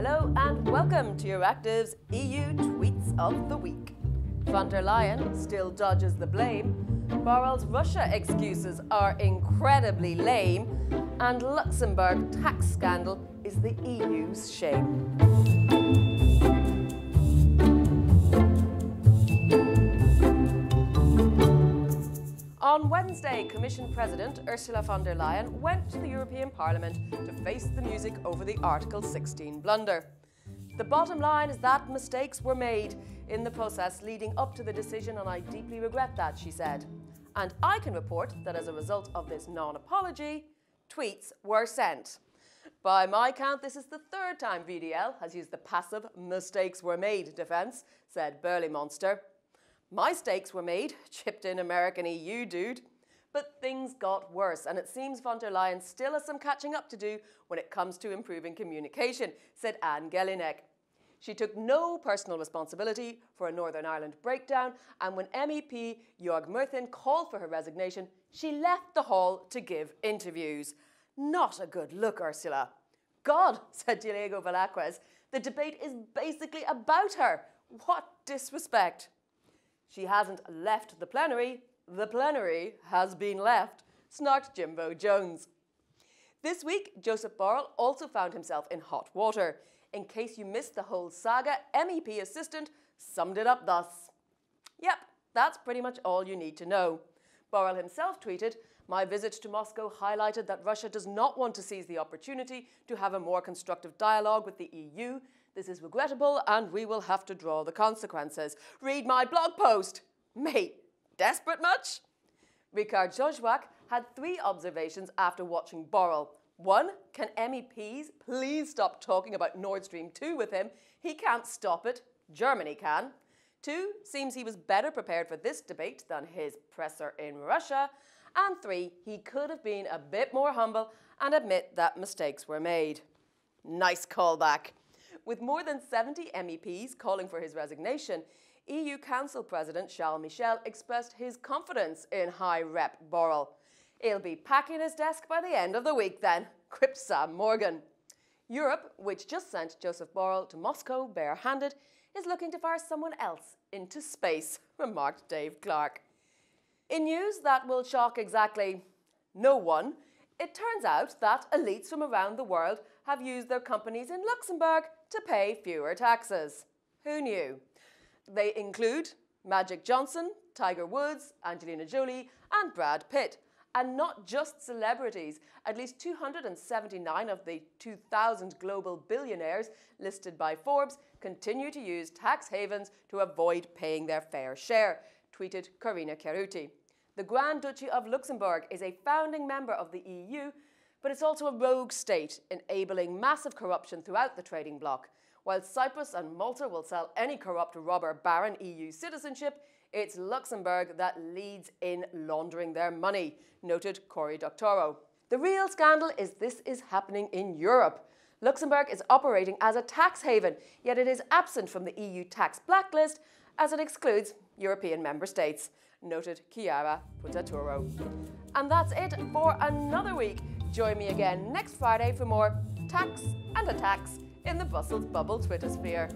Hello and welcome to Euractiv's EU Tweets of the Week. Von der Leyen still dodges the blame, Borrell's Russia excuses are incredibly lame, and Luxembourg tax scandal is the EU's shame. On Wednesday, Commission President Ursula von der Leyen went to the European Parliament to face the music over the Article 16 blunder. The bottom line is that mistakes were made in the process leading up to the decision, and I deeply regret that, she said. And I can report that as a result of this non-apology, tweets were sent. By my count, this is the third time VDL has used the passive "mistakes were made" defence, said Burly Monster. My stakes were made, chipped in American EU dude. But things got worse, and it seems von der Leyen still has some catching up to do when it comes to improving communication, said Anne Gellinek. She took no personal responsibility for a Northern Ireland breakdown, and when MEP Jörg Murthin called for her resignation, she left the hall to give interviews. Not a good look, Ursula. God, said Diego Velázquez, the debate is basically about her. What disrespect. She hasn't left the plenary has been left, snarked Jimbo Jones. This week, Joseph Borrell also found himself in hot water. In case you missed the whole saga, MEP assistant summed it up thus. Yep, that's pretty much all you need to know. Borrell himself tweeted, "My visit to Moscow highlighted that Russia does not want to seize the opportunity to have a more constructive dialogue with the EU. This is regrettable and we will have to draw the consequences. Read my blog post." Mate, desperate much? Ricard Jojwak had three observations after watching Borrell. One, can MEPs please stop talking about Nord Stream 2 with him? He can't stop it. Germany can. Two, seems he was better prepared for this debate than his presser in Russia. And three, he could have been a bit more humble and admit that mistakes were made. Nice callback. With more than 70 MEPs calling for his resignation, EU Council President Charles Michel expressed his confidence in High Rep Borrell. He'll be packing his desk by the end of the week then, quipped Sam Morgan. Europe, which just sent Joseph Borrell to Moscow bare-handed, is looking to fire someone else into space, remarked Dave Clark. In news that will shock exactly no one, it turns out that elites from around the world have used their companies in Luxembourg to pay fewer taxes. Who knew? They include Magic Johnson, Tiger Woods, Angelina Jolie, and Brad Pitt. And not just celebrities. At least 279 of the 2,000 global billionaires listed by Forbes continue to use tax havens to avoid paying their fair share, tweeted Corina Cerruti. The Grand Duchy of Luxembourg is a founding member of the EU, but it's also a rogue state, enabling massive corruption throughout the trading bloc. While Cyprus and Malta will sell any corrupt robber baron EU citizenship, it's Luxembourg that leads in laundering their money, noted Cory Doctorow. The real scandal is this is happening in Europe. Luxembourg is operating as a tax haven, yet it is absent from the EU tax blacklist as it excludes European member states, noted Chiara Putaturo. And that's it for another week. Join me again next Friday for more tax and attacks in the Brussels bubble Twitter sphere.